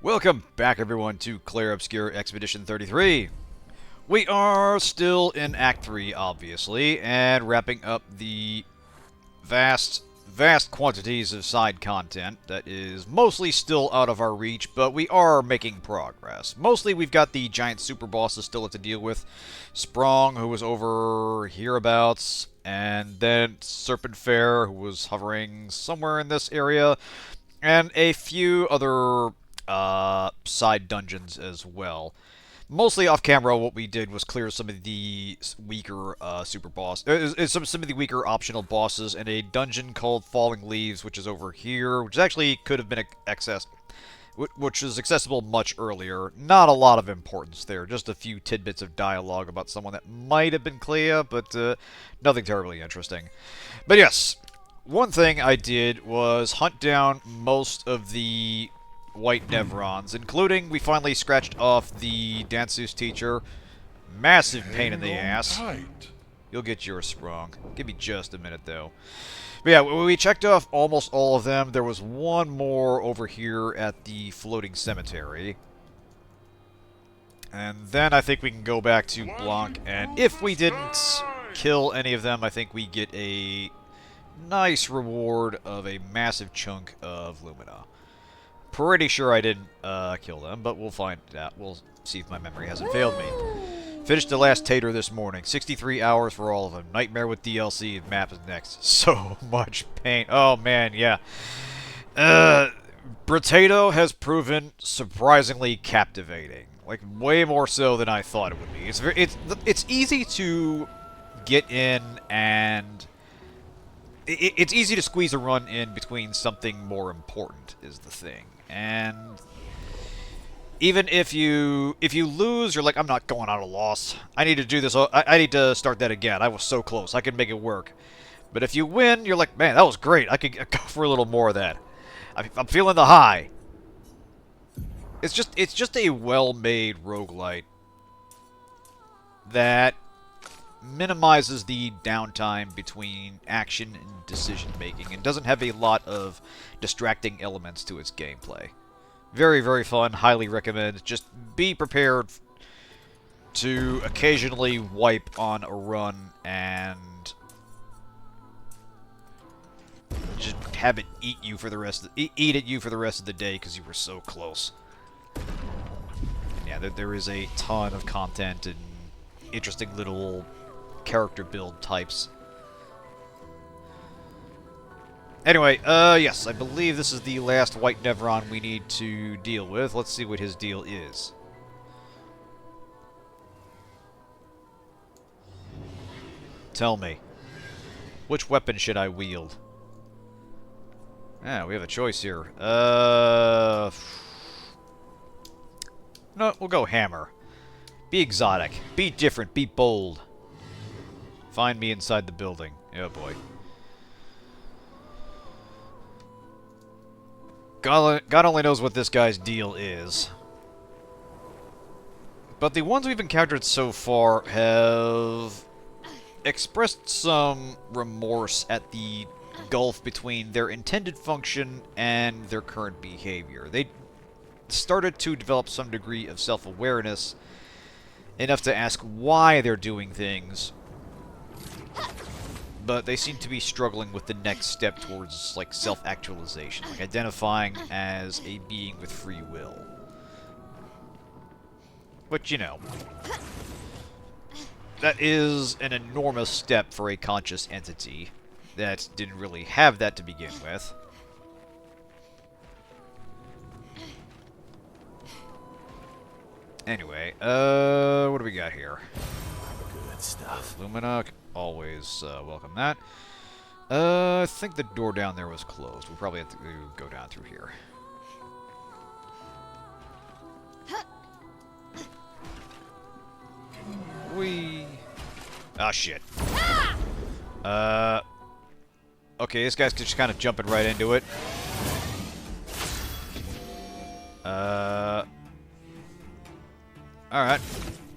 Welcome back, everyone, to Clair Obscur Expedition 33. We are still in Act 3, obviously, and wrapping up the vast quantities of side content that is mostly still out of our reach, but we are making progress. Mostly we've got the giant super bosses still to deal with. Sprong, who was over hereabouts, and then Serpenphare, who was hovering somewhere in this area, and a few other side dungeons as well. Mostly off camera, what we did was clear some of the weaker some of the weaker optional bosses, and a dungeon called Falling Leaves, which is over here, which actually could have been which was accessible much earlier. Not a lot of importance there, just a few tidbits of dialogue about someone that might have been Clea, but nothing terribly interesting. But yes, one thing I did was hunt down most of the White Nevrons, including we finally scratched off the Dance's teacher. Massive pain in the ass. Tight. You'll get yours, Sprong. Give me just a minute, though. But yeah, we checked off almost all of them. There was one more over here at the floating cemetery. And then I think we can go back to Blanche, and if we didn't kill any of them, I think we get a nice reward of a massive chunk of Lumina. Pretty sure I didn't kill them, but we'll find out. We'll see if my memory hasn't failed me. Finished the last tater this morning. 63 hours for all of them. Nightmare with DLC. Map is next. So much pain. Oh, man, yeah. Potato has proven surprisingly captivating. Like, way more so than I thought it would be. It's easy to get in and... It's easy to squeeze a run in between something more important, is the thing. And even if you lose, you're like, I'm not going on a loss. I need to do this. I need to start that again. I was so close. I could make it work. But if you win, you're like, man, that was great. I could go for a little more of that. I'm feeling the high. It's just a well-made roguelite that minimizes the downtime between action and decision-making, and doesn't have a lot of distracting elements to its gameplay. Very, very fun. Highly recommend. Just be prepared to occasionally wipe on a run and just have it eat at you for the rest of the day because you were so close. Yeah, there is a ton of content and interesting little character build types. Anyway, yes, I believe this is the last White Nevron we need to deal with. Let's see what his deal is. Tell me, which weapon should I wield? Yeah, we have a choice here. No, we'll go hammer. Be exotic. Be different. Be bold. Find me inside the building. Oh boy. God only knows what this guy's deal is. But the ones we've encountered so far have expressed some remorse at the gulf between their intended function and their current behavior. They started to develop some degree of self-awareness, enough to ask why they're doing things, but they seem to be struggling with the next step towards, like, self-actualization, like identifying as a being with free will. But, you know, that is an enormous step for a conscious entity that didn't really have that to begin with. Anyway, what do we got here? Good stuff. Lumina, always welcome that. I think the door down there was closed. We'll probably have to go down through here. Whee! Ah, shit. Okay, this guy's just kind of jumping right into it. Alright.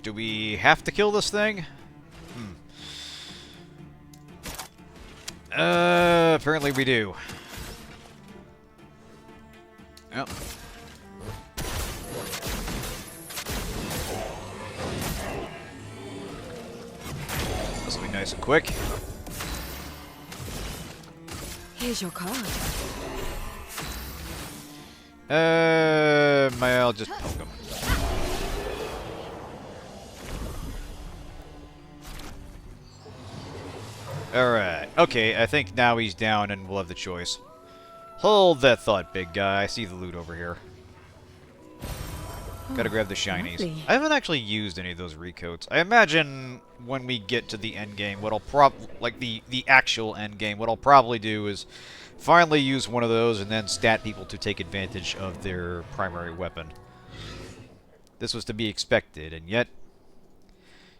Do we have to kill this thing? Apparently we do. Yep. This will be nice and quick. Here's your card. I'll just poke him. Alright. Okay, I think now he's down and we'll have the choice. Hold that thought, big guy. I see the loot over here. Gotta grab the shinies. Lovely. I haven't actually used any of those recoats. I imagine when we get to the endgame, what I'll like the actual endgame, what I'll probably do is finally use one of those and then stat people to take advantage of their primary weapon. This was to be expected, and yet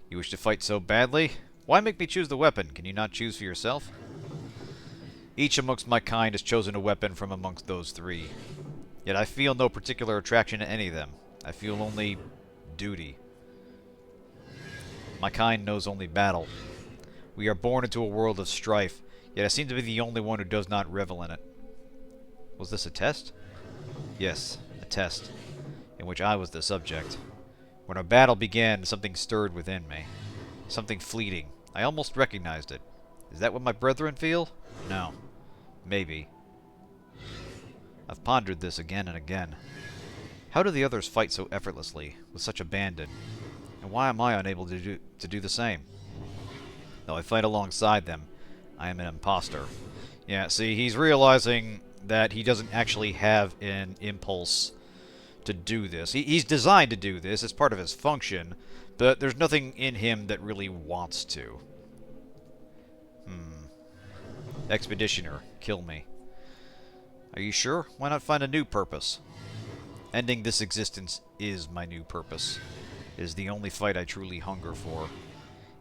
you wish to fight so badly? Why make me choose the weapon? Can you not choose for yourself? Each amongst my kind has chosen a weapon from amongst those three. Yet I feel no particular attraction to any of them. I feel only duty. My kind knows only battle. We are born into a world of strife, yet I seem to be the only one who does not revel in it. Was this a test? Yes, a test, in which I was the subject. When our battle began, something stirred within me. Something fleeting. I almost recognized it. Is that what my brethren feel? No. Maybe. I've pondered this again and again. How do the others fight so effortlessly, with such abandon? And why am I unable to do the same? Though I fight alongside them, I am an imposter. Yeah, see, he's realizing that he doesn't actually have an impulse to do this. He's designed to do this, it's part of his function, but there's nothing in him that really wants to. Expeditioner, kill me. Are you sure? Why not find a new purpose? Ending this existence is my new purpose. It is the only fight I truly hunger for.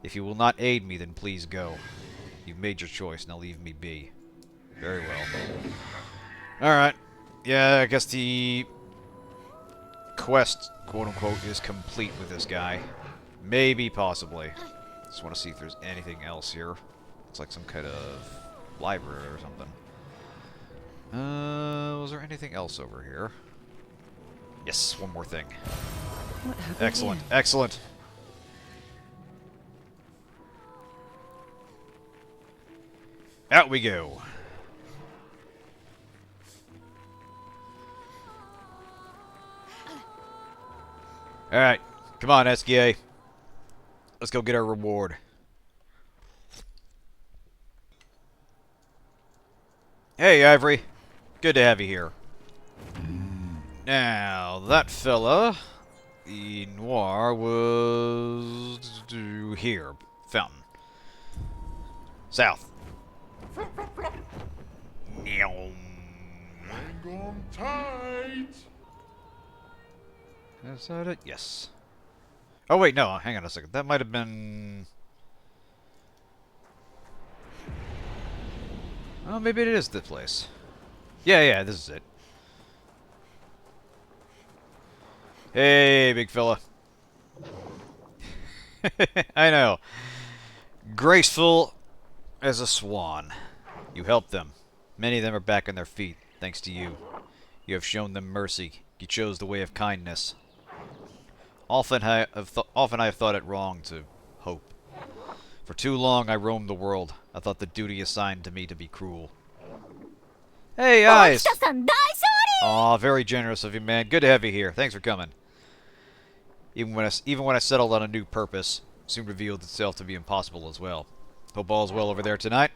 If you will not aid me, then please go. You've made your choice, now leave me be. Very well. Alright. Yeah, I guess the quest, quote-unquote, is complete with this guy. Maybe, possibly. Just want to see if there's anything else here. Looks like some kind of library or something. Was there anything else over here? Yes, one more thing. What happened Excellent, here? excellent. Out we go. Alright, come on, SGA. Let's go get our reward. Hey, Ivory. Good to have you here. Now, that fella, the Noir, was here. Fountain. South. Hang on tight. Is that it? Yes. Oh, wait, no. Hang on a second. That might have been... Oh, maybe it is this place. Yeah, this is it. Hey, big fella. I know. Graceful as a swan. You helped them. Many of them are back on their feet, thanks to you. You have shown them mercy. You chose the way of kindness. Often I have thought it wrong to hope. For too long I roamed the world. I thought the duty assigned to me to be cruel. Hey, Eyes! Aw, very generous of you, man. Good to have you here. Thanks for coming. Even when I settled on a new purpose, it soon revealed itself to be impossible as well. Hope all's well over there tonight.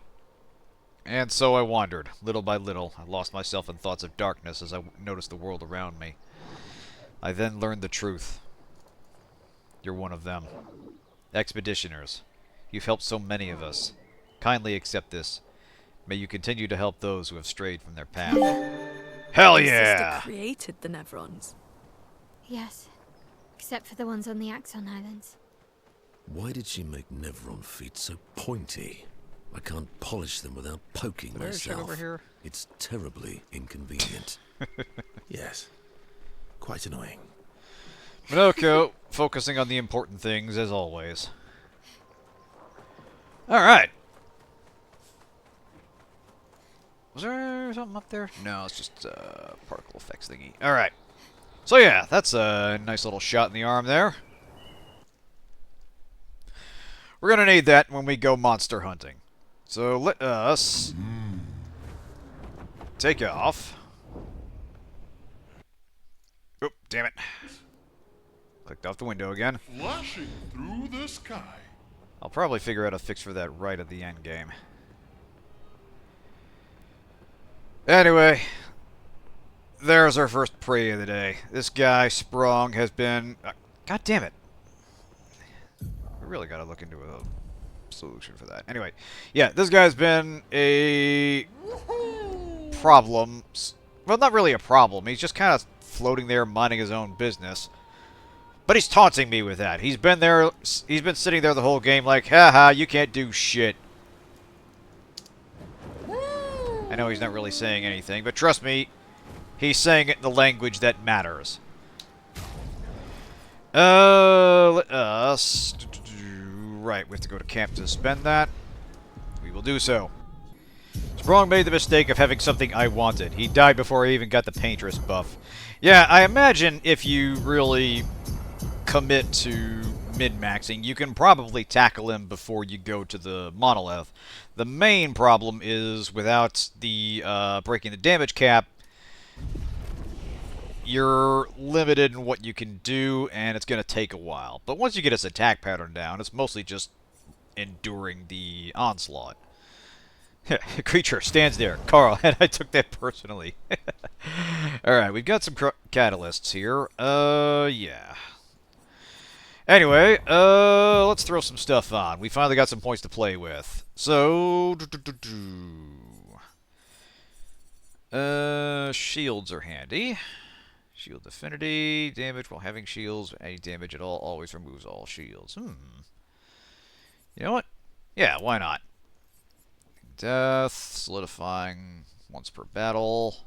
And so I wandered. Little by little, I lost myself in thoughts of darkness as I noticed the world around me. I then learned the truth. You're one of them. Expeditioners. You've helped so many of us. Kindly accept this. May you continue to help those who have strayed from their path. Hell My yeah! sister created the Nevrons. Yes, except for the ones on the Axon Islands. Why did she make Nevron feet so pointy? I can't polish them without poking Is there a shot myself. over here? It's terribly inconvenient. Yes. Quite annoying. Minoko, focusing on the important things as always. Alright. Was there something up there? No, it's just particle effects thingy. Alright. So yeah, that's a nice little shot in the arm there. We're gonna need that when we go monster hunting. So let us take off. Oop, damn it. Clicked off the window again. Flashing through the sky. I'll probably figure out a fix for that right at the end game. Anyway, there's our first prey of the day. This guy, Sprong, has been... God damn it. We really gotta look into a solution for that. Anyway, yeah, this guy's been a problem. Well, not really a problem. He's just kind of floating there, minding his own business. But he's taunting me with that. He's been there. He's been sitting there the whole game like, haha, you can't do shit. I know he's not really saying anything, but trust me, he's saying it in the language that matters. Let us... Right, we have to go to camp to spend that. We will do so. Sprong made the mistake of having something I wanted. He died before I even got the Painteress buff. Yeah, I imagine if you really commit to min-maxing, you can probably tackle him before you go to the monolith. The main problem is without the breaking the damage cap, you're limited in what you can do, and it's going to take a while. But once you get his attack pattern down, it's mostly just enduring the onslaught. The creature stands there. Carl, and I took that personally. Alright, we've got some catalysts here. Yeah. Anyway, let's throw some stuff on. We finally got some points to play with. So... shields are handy. Shield affinity, damage while having shields. Any damage at all always removes all shields. You know what? Yeah, why not? Death, solidifying once per battle.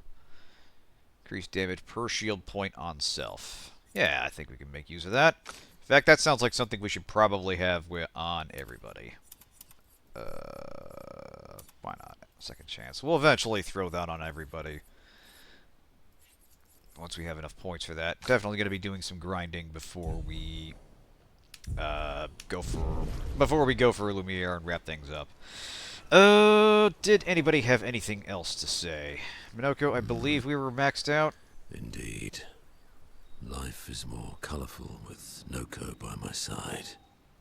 Increased damage per shield point on self. Yeah, I think we can make use of that. In fact, that sounds like something we should probably have on everybody. Why not? Second chance. We'll eventually throw that on everybody. Once we have enough points for that. Definitely going to be doing some grinding before we go for Lumina and wrap things up. Did anybody have anything else to say? Minoko, I believe we were maxed out. Indeed. Life is more colourful with Noko by my side.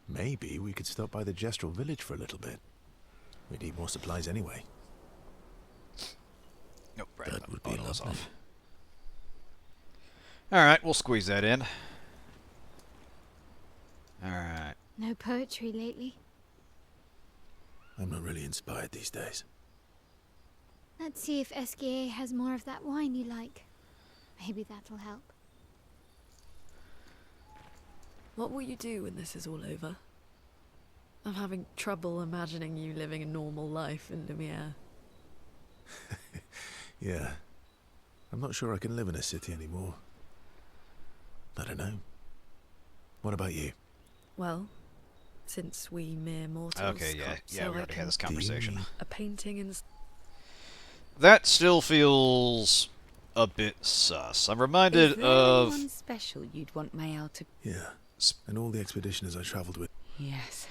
Maybe we could stop by the Gestral village for a little bit. We need more supplies anyway. Nope, right. That would be lovely. Alright, we'll squeeze that in. Alright. No poetry lately. I'm not really inspired these days. Let's see if SGA has more of that wine you like. Maybe that'll help. What will you do when this is all over? I'm having trouble imagining you living a normal life in Lumina. Yeah. I'm not sure I can live in a city anymore. I don't know. What about you? Well, since we mere mortals Okay, yeah, can't we sell already had this it, conversation. a painting and That still feels a bit sus. I'm reminded Is there of... anyone special you'd want Mayal to... Yeah. And all the expeditioners I travelled with. Yes.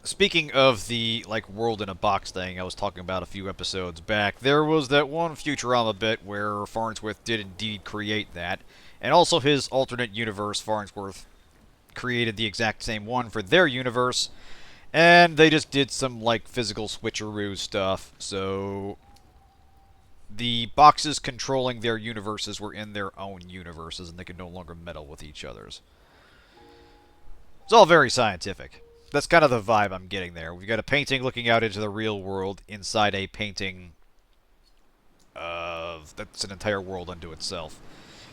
Speaking of the, like, world in a box thing I was talking about a few episodes back, there was that one Futurama bit where Farnsworth did indeed create that, and also his alternate universe, Farnsworth created the exact same one for their universe, and they just did some, like, physical switcheroo stuff, so the boxes controlling their universes were in their own universes, and they could no longer meddle with each other's. It's all very scientific. That's kind of the vibe I'm getting there. We've got a painting looking out into the real world inside a painting of... that's an entire world unto itself.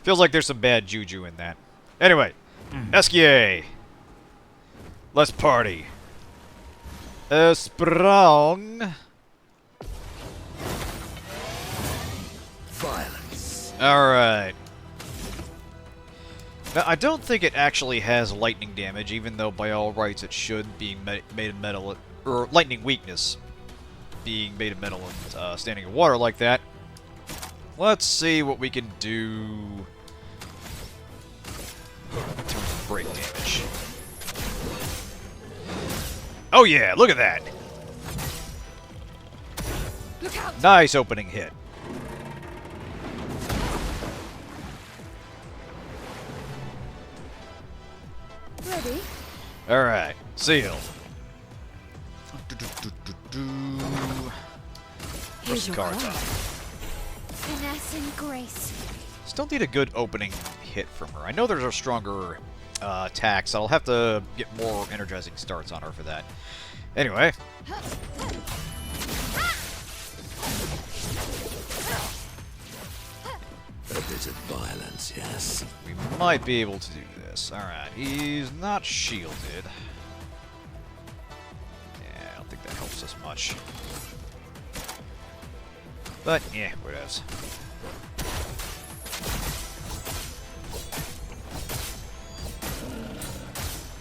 Feels like there's some bad juju in that. Anyway, SGA. Let's party. Sprong. Violence. Alright. Now, I don't think it actually has lightning damage, even though by all rights it should, being made of metal, or lightning weakness, being made of metal and standing in water like that. Let's see what we can do in terms of break damage. Oh yeah, look at that. Look out! Nice opening hit. Ready? Alright, sealed. Here's Push the your cards card. up. Finesse and grace. Still need a good opening hit from her. I know there's a stronger attacks. I'll have to get more energizing starts on her for that. Anyway. A bit of violence, yes. We might be able to do this. Alright, he's not shielded. Yeah, I don't think that helps us much. But, yeah, whatevs.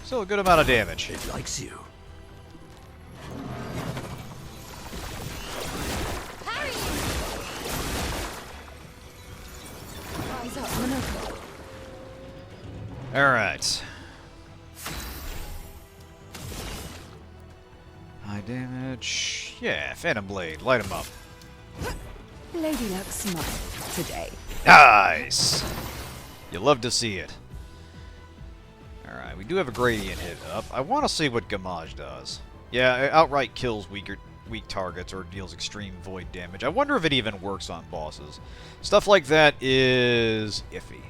Still a good amount of damage. It likes you. Harry! Rise up, Minoko. Alright. High damage. Yeah, Phantom Blade. Light him up. Lady Luck smile today. Nice! You love to see it. Alright, we do have a gradient hit up. I want to see what Gamage does. Yeah, it outright kills weak targets or deals extreme void damage. I wonder if it even works on bosses. Stuff like that is iffy.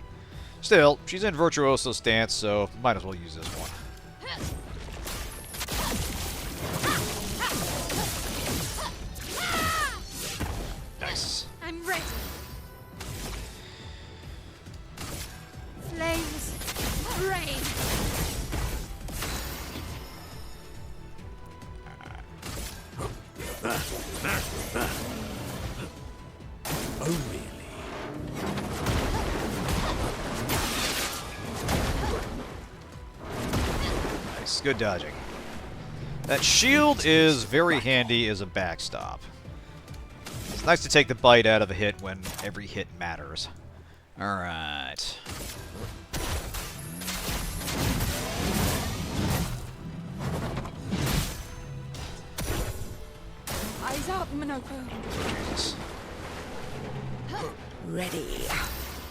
Still, she's in Virtuoso stance, so might as well use this one. Nice. I'm ready. Flames, rain. Oh, really? Nice. Good dodging. That shield is very handy as a backstop. It's nice to take the bite out of a hit when every hit matters. Alright. Eyes up, Minoko. Jesus. Ready.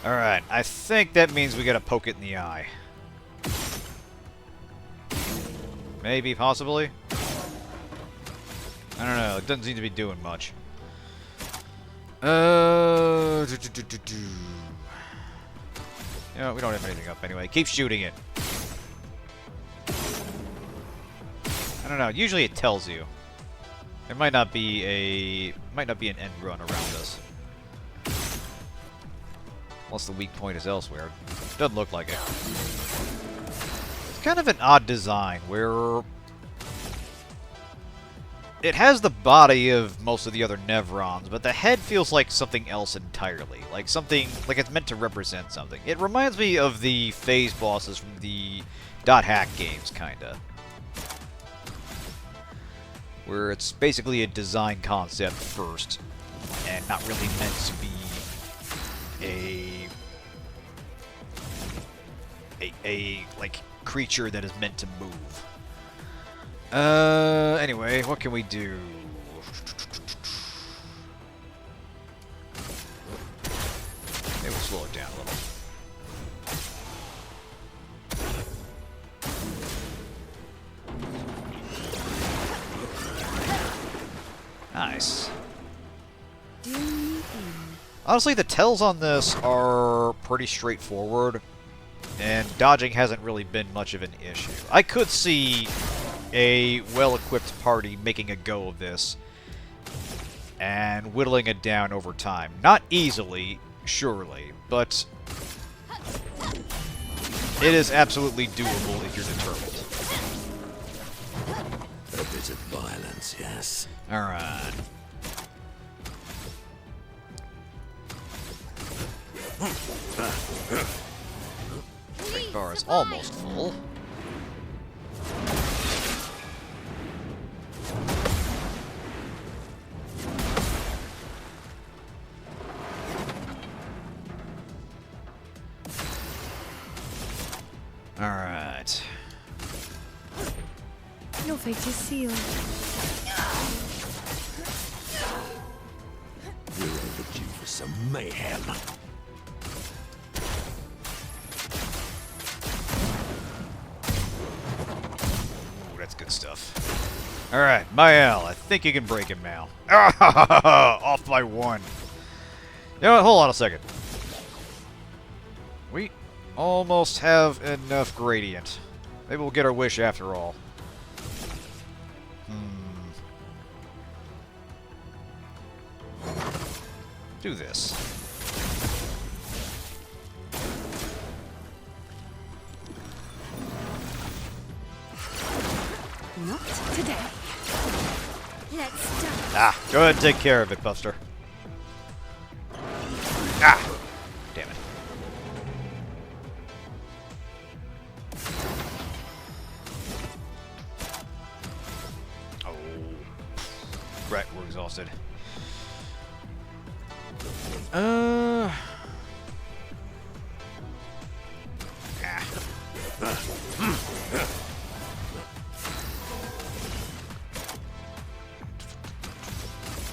Alright, I think that means we gotta poke it in the eye. Maybe, possibly? I don't know, it doesn't seem to be doing much. You know, we don't have anything up anyway. Keep shooting it. I don't know, usually it tells you. There might not be an end run around us. Unless the weak point is elsewhere. Doesn't look like it. It's kind of an odd design where it has the body of most of the other Nevrons, but the head feels like something else entirely. Like something, like it's meant to represent something. It reminds me of the phase bosses from the .hack games, kinda. Where it's basically a design concept first, and not really meant to be a like creature that is meant to move. Anyway, what can we do? Maybe we'll slow it down a little. Nice. Do me in. Honestly, the tells on this are pretty straightforward, and dodging hasn't really been much of an issue. I could see a well-equipped party making a go of this and whittling it down over time. Not easily, surely, but it is absolutely doable if you're determined. A bit of violence, yes. Alright. Drink bar is almost full. Leave Alright. Your fate is sealed. We're overdue for some mayhem. Ooh, that's good stuff. Alright, Mael, I think you can break him now. Off by 1. You know what, hold on a second. We almost have enough gradient. Maybe we'll get our wish after all. Do this. Not today. Let's start. Ah, go ahead and take care of it, Buster. Ah! Damn it. Oh. Right, we're exhausted. Ah.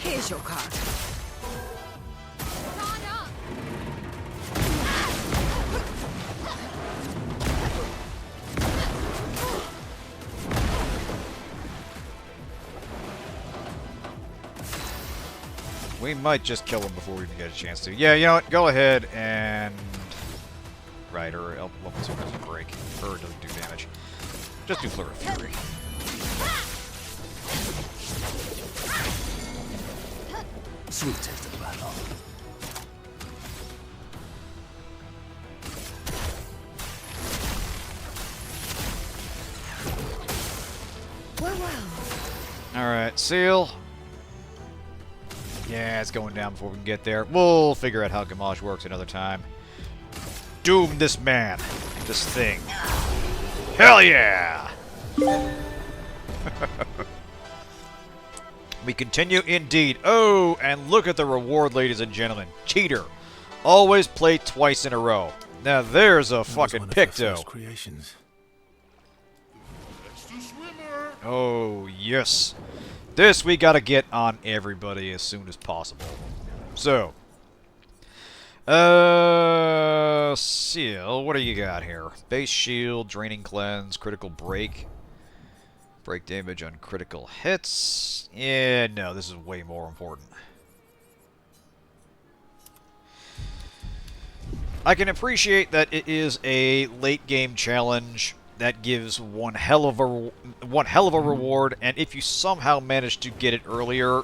Here's your card. Card up. We might just kill him before we even get a chance to. Yeah, you know what? Go ahead and... Right, or level 2 doesn't break. Or doesn't do damage. Just do Flare of Fury. Sweet taste of battle. Well. Alright, Seal. Yeah, it's going down before we can get there. We'll figure out how Gamage works another time. Doom this man. This thing. Hell yeah! We continue indeed. Oh, and look at the reward, ladies and gentlemen. Cheater. Always play twice in a row. Now there's a fucking picto. Creations. Oh, yes. This we gotta get on everybody as soon as possible. So. Seal, what do you got here? Base shield, draining cleanse, critical break. Break damage on critical hits. Yeah, no, this is way more important. I can appreciate that it is a late game challenge that gives one hell of a reward, and if you somehow manage to get it earlier,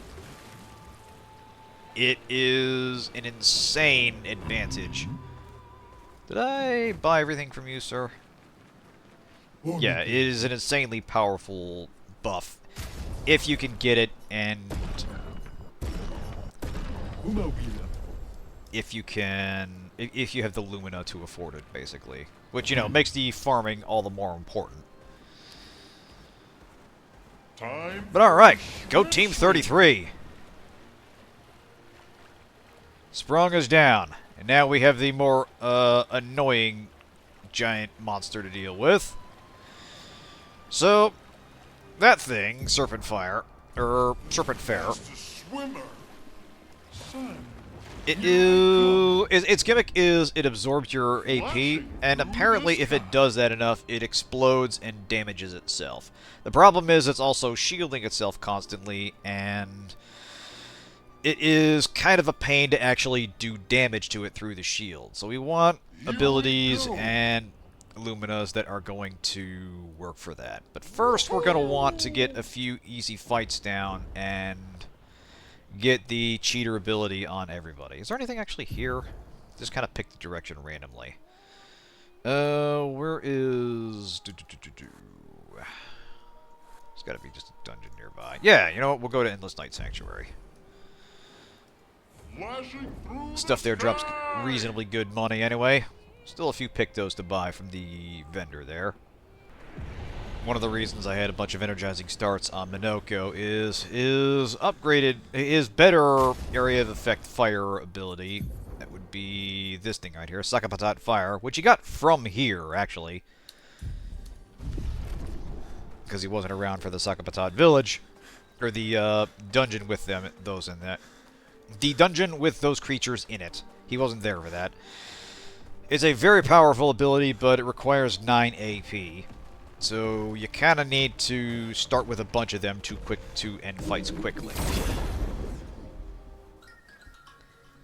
it is an insane advantage. Did I buy everything from you, sir? Yeah, it is an insanely powerful buff if you can get it, and if you have the Lumina to afford it, basically. Which, you know, makes the farming all the more important. But alright, go Team 33! Sprong is down, and now we have the more annoying giant monster to deal with. So, that thing, Serpenphare, its gimmick is it absorbs your AP, and apparently if it does that enough, it explodes and damages itself. The problem is it's also shielding itself constantly, and it is kind of a pain to actually do damage to it through the shield. So we want abilities and Luminas that are going to work for that. But first we're going to want to get a few easy fights down and get the cheater ability on everybody. Is there anything actually here? Just kind of pick the direction randomly. Where is... There's got to be just a dungeon nearby. Yeah, you know what? We'll go to Endless Night Sanctuary. Stuff there drops reasonably good money anyway. Still a few pictos to buy from the vendor there. One of the reasons I had a bunch of energizing starts on Minoko is upgraded, his better area of effect fire ability. That would be this thing right here, Sakapatat Fire, which he got from here, actually. because he wasn't around for the Sakapatad village. Or the dungeon with those in that. The dungeon with those creatures in it. He wasn't there for that. It's a very powerful ability, but it requires 9 AP. So you kind of need to start with a bunch of them to end fights quickly.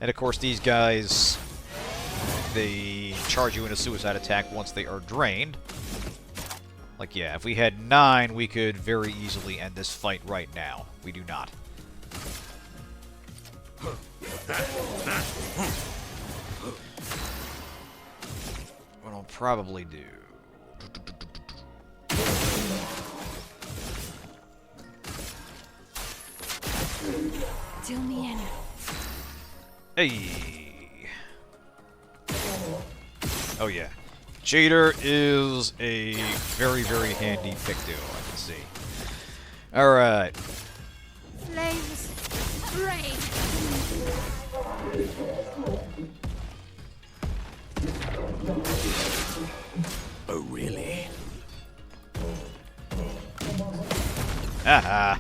And of course these guys, they charge you in a suicide attack once they are drained. Like, yeah, if we had 9, we could very easily end this fight right now. We do not. What I'll probably do... Till me in. Hey! Oh yeah. Cheater is a very, very handy picto, I can see. Alright. Flames, rain. Oh, really? Haha.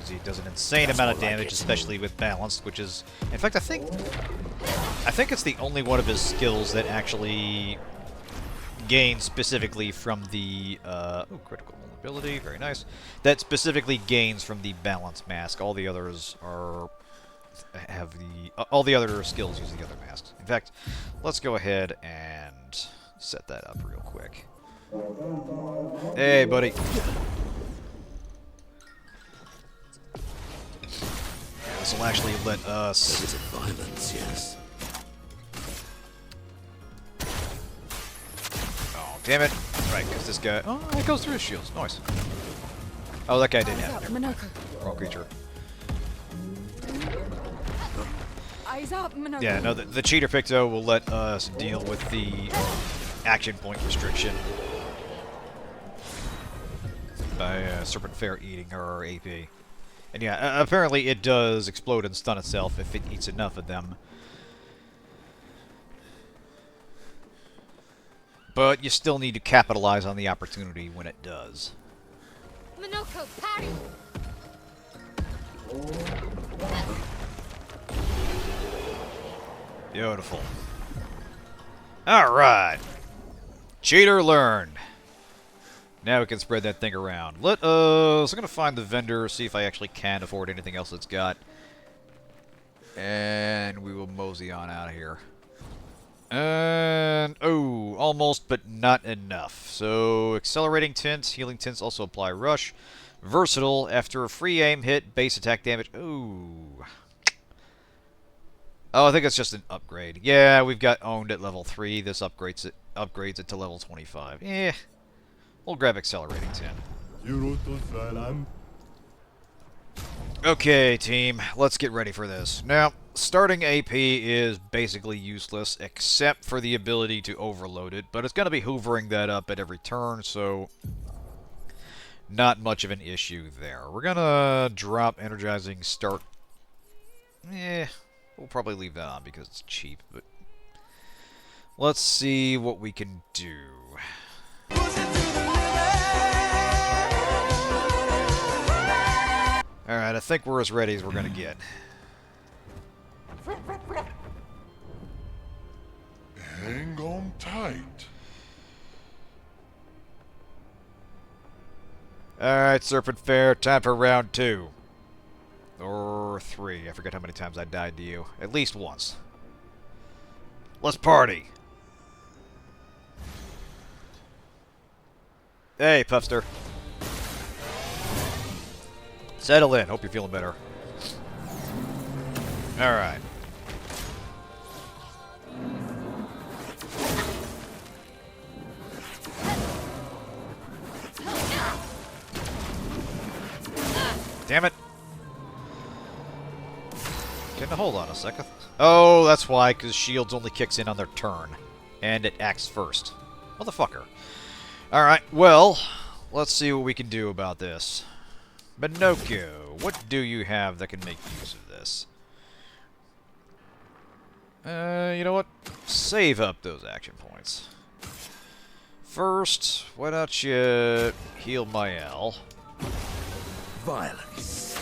He does an insane amount of damage, especially with balanced, which is, in fact, I think it's the only one of his skills that actually gains specifically from the critical ability, very nice. That specifically gains from the balance mask. All the others have the all the other skills use the other masks. In fact, let's go ahead and set that up real quick. Hey, buddy. This will actually let us... Is it violence, yes? Oh, damn it. Right, because this guy... Oh, it goes through his shields. Nice. Oh, that guy didn't have it. Never mind. Wrong creature. Eyes up, Minoko. Yeah, no, the cheater picto will let us deal with the action point restriction by Serpenphare eating her AP. And yeah, apparently it does explode and stun itself if it eats enough of them. But you still need to capitalize on the opportunity when it does. Minoko, parry. Beautiful. Alright. Cheater learned. Now we can spread that thing around. So I'm gonna find the vendor, see if I actually can afford anything else it's got. And we will mosey on out of here. And, oh, almost, but not enough. So, accelerating tints, healing tints also apply rush. Versatile, after a free aim hit, base attack damage. Ooh. Oh, I think it's just an upgrade. Yeah, we've got owned at level 3. This upgrades it to level 25. Yeah. We'll grab accelerating tin. Okay, team. Let's get ready for this. Now, starting AP is basically useless, except for the ability to overload it, but it's going to be hoovering that up at every turn, so not much of an issue there. We're going to drop energizing start. We'll probably leave that on because it's cheap, but let's see what we can do. Alright, I think we're as ready as we're going to get. Hang on tight. Alright, Serpenphare, time for round 2. Or 3. I forget how many times I died to you. At least once. Let's party! Hey, Puffster. Settle in. Hope you're feeling better. Alright. Damn it. Hold on a second. Oh, that's why, because shields only kicks in on their turn. And it acts first. Motherfucker. Alright, well, let's see what we can do about this. Pinocchio, what do you have that can make use of this? You know what? Save up those action points. First, why don't you heal my L? Violence.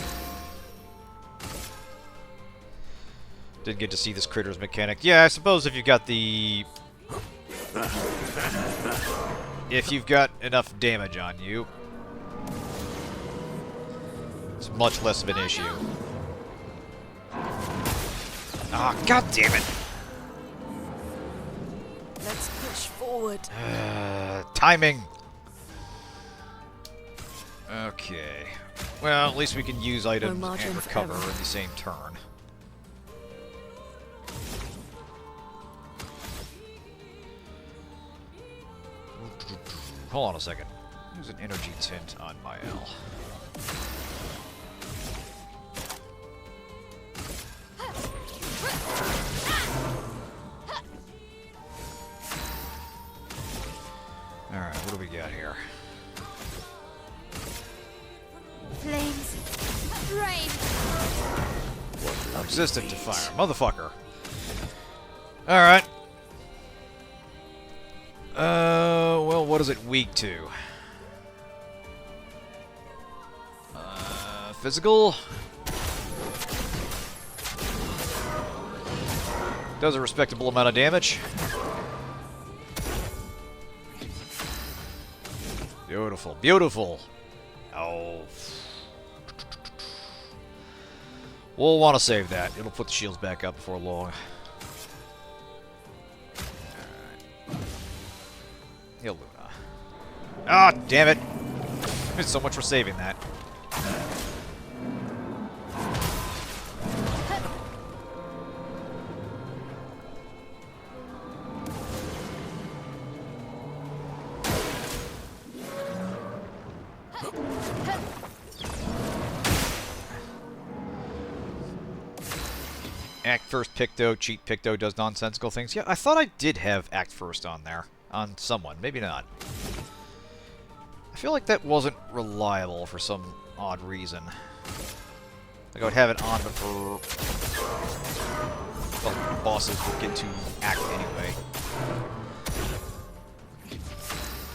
Didn't get to see this critter's mechanic. Yeah, I suppose if you've got the... if you've got enough damage on you, it's much less of an issue. Ah, god damn it! Let's push forward. Timing! Okay. Well, at least we can use items margin and recover forever. in the same turn. Hold on a second. Use an energy tint on my L. Alright, what do we got here? Flames. Rain. Resistant to fire. Motherfucker. Alright. Well, what is it weak to? Physical? Does a respectable amount of damage. Beautiful, beautiful. Oh. We'll want to save that. It'll put the shields back up before long. Alright. Yeah, Luna. Ah, damn it. So much for saving that. Act first picto, cheat picto does nonsensical things. Yeah, I thought I did have act first on there. On someone. Maybe not. I feel like that wasn't reliable for some odd reason. Like I would have it on before well, bosses would get to act anyway.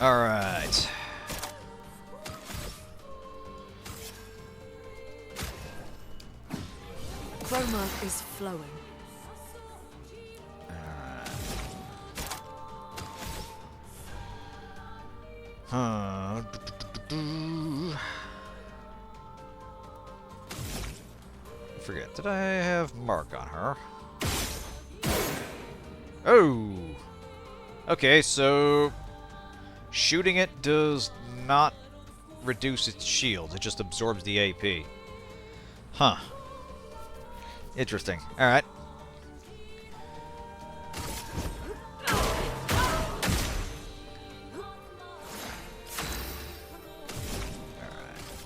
Alright. Chroma is flowing. Huh. Forget, did I have Mark on her? Oh! Okay, so... shooting it does not reduce its shield, it just absorbs the AP. Huh. Interesting. Alright.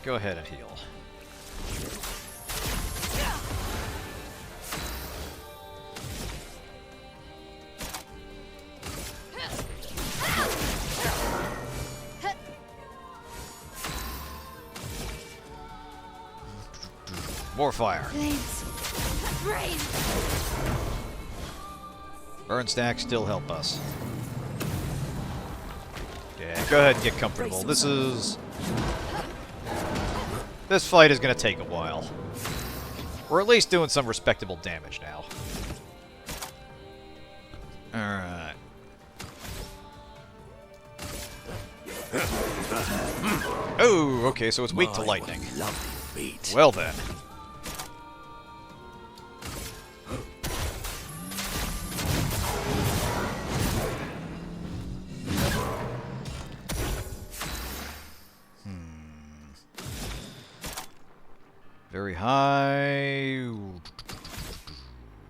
Go ahead and heal. More fire. Flames. Rain. Burn stacks still help us. Yeah, go ahead and get comfortable. This fight is going to take a while. We're at least doing some respectable damage now. Alright. Oh, okay, so it's weak to lightning. Lovely feet. Well then. Very high.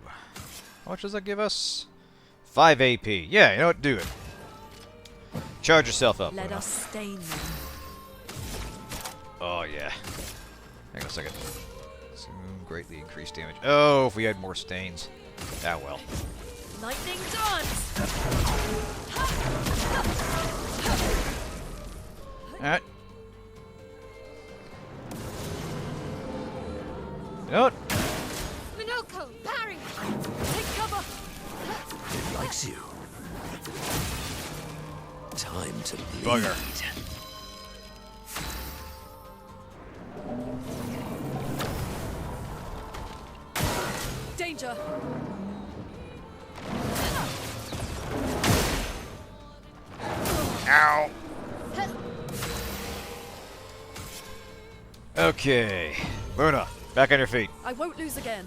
How much does that give us? 5 AP. Yeah, you know what? Do it. Charge yourself up. Let Luna. us stain them. Oh, yeah. Hang on a second. Soon greatly increased damage. Oh, if we had more stains. Ah, well. Lightning dance! Alright. You know what? Minoko, parry! Take cover! It likes you. Time to bleed. Bugger. Danger! Ow! Okay. Luna, back on your feet. I won't lose again.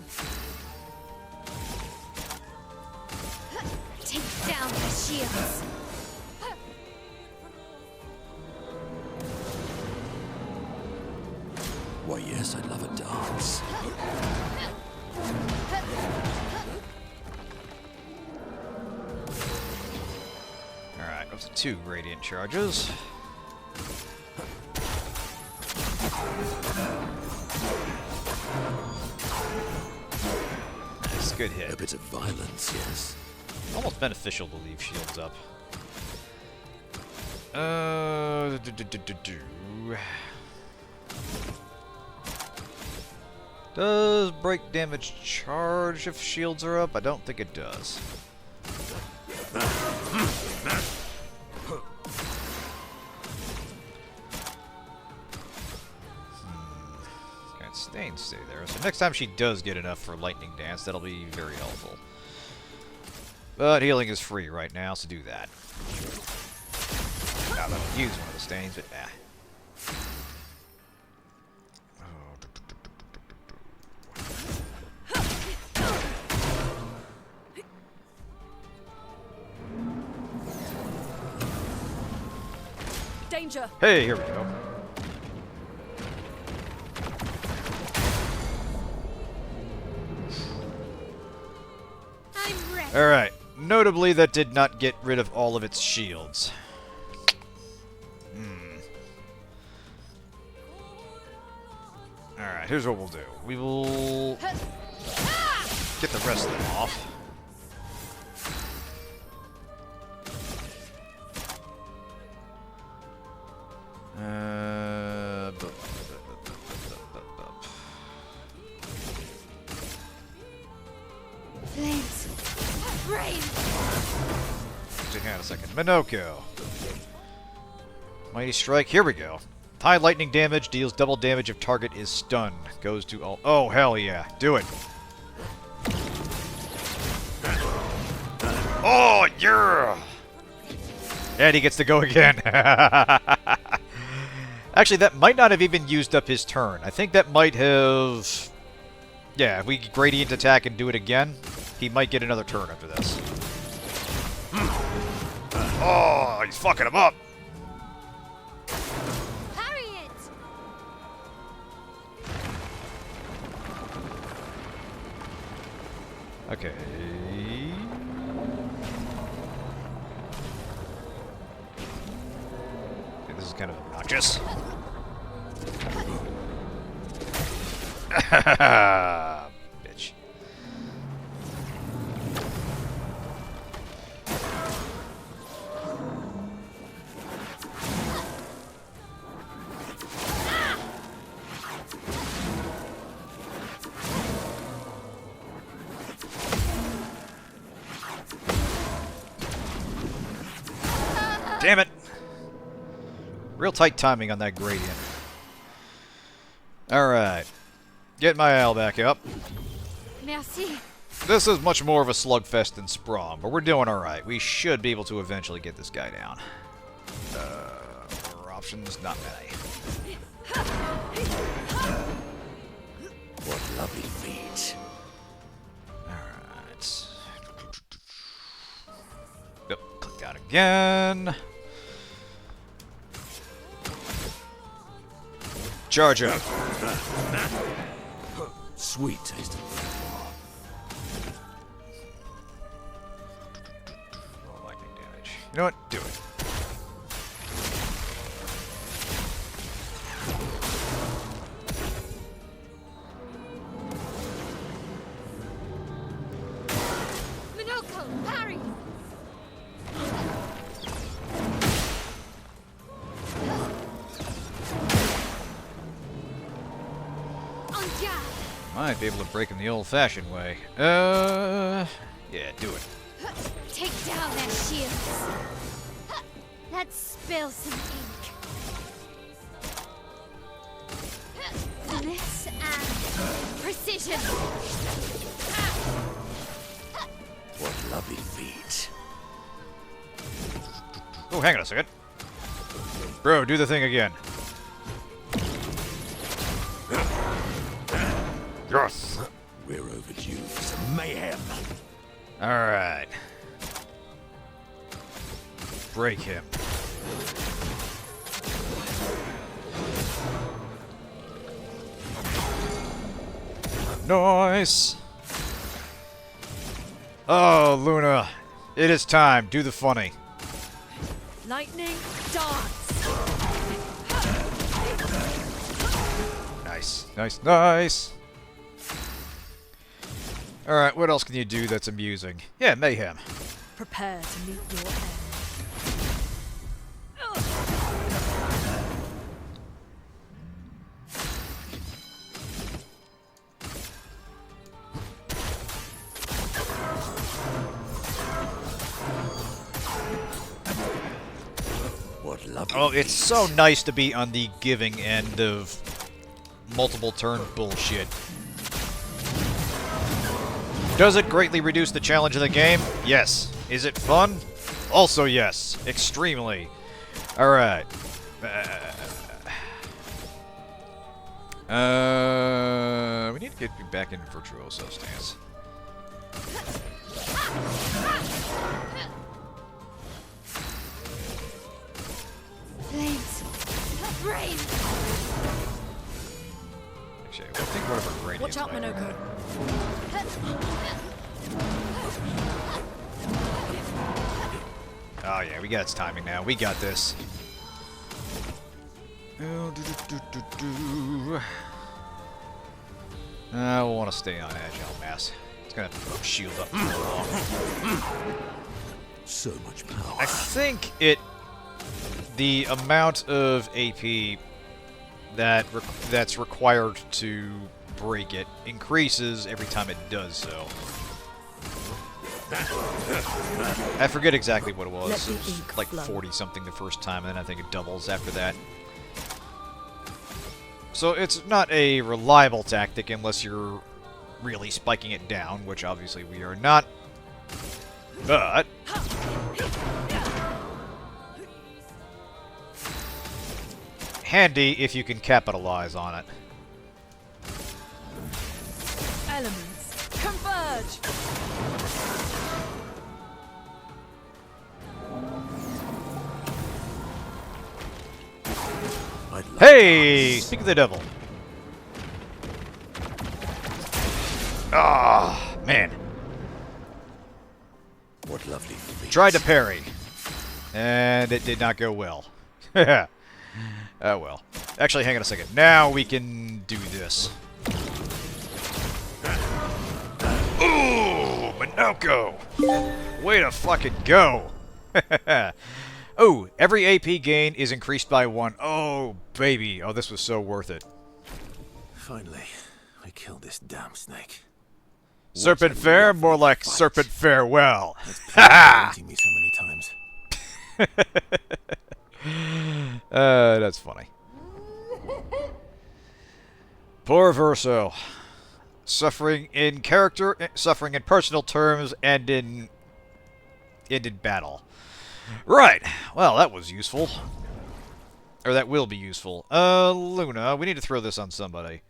Take down the shields. Why, yes, I'd love a dance. Alright, up to 2 radiant charges. Nice, good A hit. bit of violence, yes. Almost beneficial to leave shields up. Does break damage charge if shields are up? I don't think it does. Can't stay there. So next time she does get enough for lightning dance, that'll be very helpful. But healing is free right now, so do that. Not that I'll use one of the stains, but Danger! Hey, here we go. I'm ready. Alright. Notably, that did not get rid of all of its shields. Alright, here's what we'll do. We will get the rest of them off. Flames. Rain. Hang on a second. Minoko. Mighty Strike. Here we go. High lightning damage deals double damage if target is stunned. Goes to all. Oh, hell yeah. Do it. Oh, yeah! And he gets to go again. Actually, that might not have even used up his turn. I think that might have... Yeah, if we gradient attack and do it again, he might get another turn after this. Oh, he's fucking him up. Parry it. Okay. Okay, this is kind of obnoxious. Bitch. Damn it! Real tight timing on that gradient. Alright. Get my owl back up. Merci. This is much more of a slugfest than Sprong, but we're doing alright. We should be able to eventually get this guy down. More options? Not many. What lovely meat. Alright. Yep, click that again. Charge up. Sweet tasting. More lightning damage. You know what? Do it. Minoko, parry! On guard. Might be able to break him the old-fashioned way. Yeah, do it. Take down their shields. Let's spill some ink. This and precision. What lovely feet. Oh, hang on a second. Bro, do the thing again. Yes! We're overdue for some mayhem. Alright. Break him. Nice! Oh, Luna. It is time. Do the funny. Lightning dance. Nice. Nice, nice. Alright, what else can you do that's amusing? Yeah, mayhem. Prepare to meet your end. What lovely Oh, it's feet. so nice to be on the giving end of multiple turn bullshit. Does it greatly reduce the challenge of the game? Yes. Is it fun? Also yes. Extremely. Alright. We need to get back in Virtuoso stance. Flames. Rain. Actually, I think whatever Radiant Watch out, might be. Minoko. Oh yeah, we got its timing now. We got this. We'll want to stay on Agile Mass. It's gonna shield up. So much power. I think the amount of AP that's required to break it increases every time it does so. I forget exactly what it was. Let the It was ink like flow. 40 something the first time, and then I think it doubles after that. So it's not a reliable tactic unless you're really spiking it down, which obviously we are not. But handy if you can capitalize on it. Elements converge. I'd love Hey! to Speak of the devil. Ah, man. What lovely feet. Tried to parry. And it did not go well. Oh well. Actually, hang on a second. Now we can do this. Ooh, Minoko! Way to fucking go! Oh, every AP gain is increased by 1. Oh, baby. Oh, this was so worth it. Finally, I killed this damn snake. Serpenphare? More like fight. Serpent Farewell. Haunting me so many times. That's funny. Poor Verso. Suffering in character, suffering in personal terms, and in battle. Right. Well, that was useful. Or that will be useful. Luna, we need to throw this on somebody.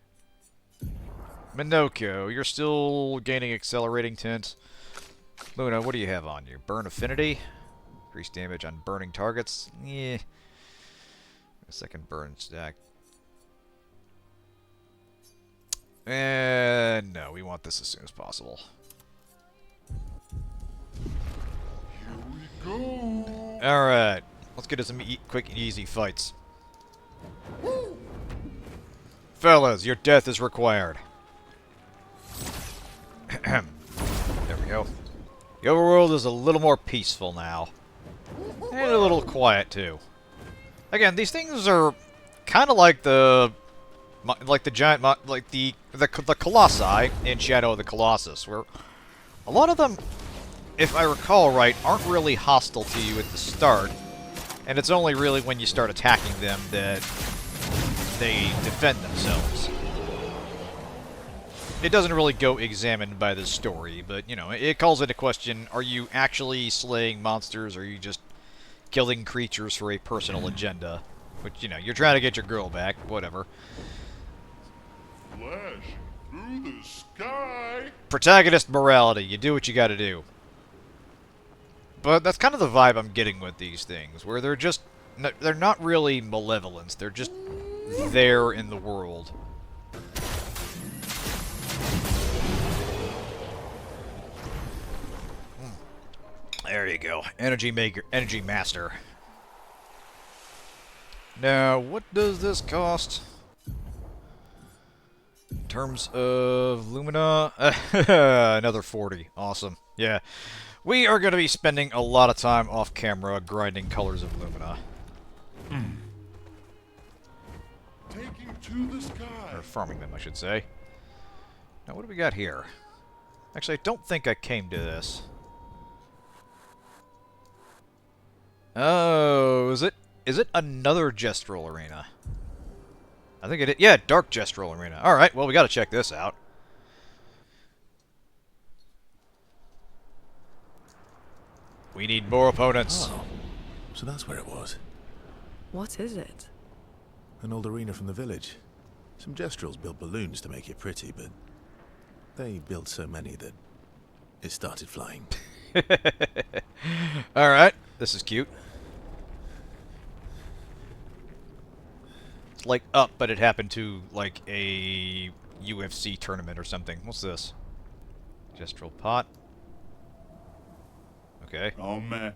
Minoko, you're still gaining accelerating tint. Luna, what do you have on you? Burn affinity? Increased damage on burning targets? Yeah. A second burn stack. And no, we want this as soon as possible. Here we go. Alright, let's get to some quick and easy fights. Fellas, your death is required. There we go. The overworld is a little more peaceful now. And a little quiet, too. Again, these things are kind of like the like the giant, like the colossi in Shadow of the Colossus, where a lot of them, if I recall right, aren't really hostile to you at the start, and it's only really when you start attacking them that they defend themselves. It doesn't really go examined by the story, but, you know, it calls into question, are you actually slaying monsters, or are you just killing creatures for a personal agenda? Which, you know, you're trying to get your girl back, whatever. Flash through the sky. Protagonist morality, you do what you gotta do. But that's kind of the vibe I'm getting with these things, where they're just, they're not really malevolence, they're just there in the world. There you go. Energy maker, energy master. Now, what does this cost? In terms of Lumina? Another 40. Awesome. Yeah. We are going to be spending a lot of time off camera grinding colors of Lumina. Taking to the sky. Or farming them, I should say. Now, what do we got here? Actually, I don't think I came to this. Oh, is it another Gestral arena? I think it is. Yeah, Dark Gestral arena. Alright, well, we gotta check this out. We need more opponents. Oh, so that's where it was. What is it? An old arena from the village. Some Gestrals built balloons to make it pretty, but they built so many that it started flying. Alright, this is cute. It's like Up, but it happened to, like, a UFC tournament or something. What's this? Gestral pot. Okay. Oh man.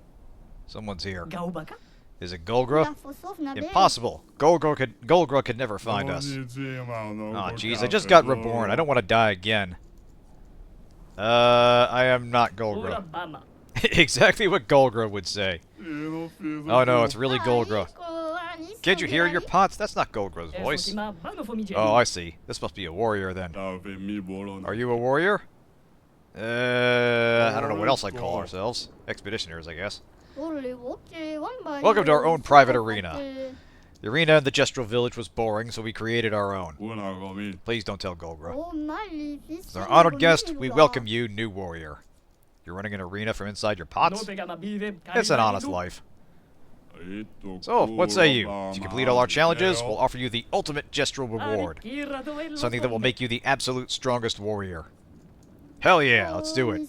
Someone's here. Is it Golgra? Impossible. Impossible. Golgra could never find us. Aw, jeez, I just got reborn. I don't want to die again. I am not Golgra. Exactly what Golgra would say. Oh no, it's really Golgra. Can't you hear your pots? That's not Golgra's voice. Oh, I see. This must be a warrior then. Are you a warrior? I don't know what else I'd call ourselves. Expeditioners, I guess. Welcome to our own private arena. The arena in the Gestral village was boring, so we created our own. Please don't tell Golgra. As our honored guest, we welcome you, new warrior. You're running an arena from inside your pots? It's an honest life. So, what say you? If you complete all our challenges, we'll offer you the ultimate Gestral reward. Something that will make you the absolute strongest warrior. Hell yeah, let's do it.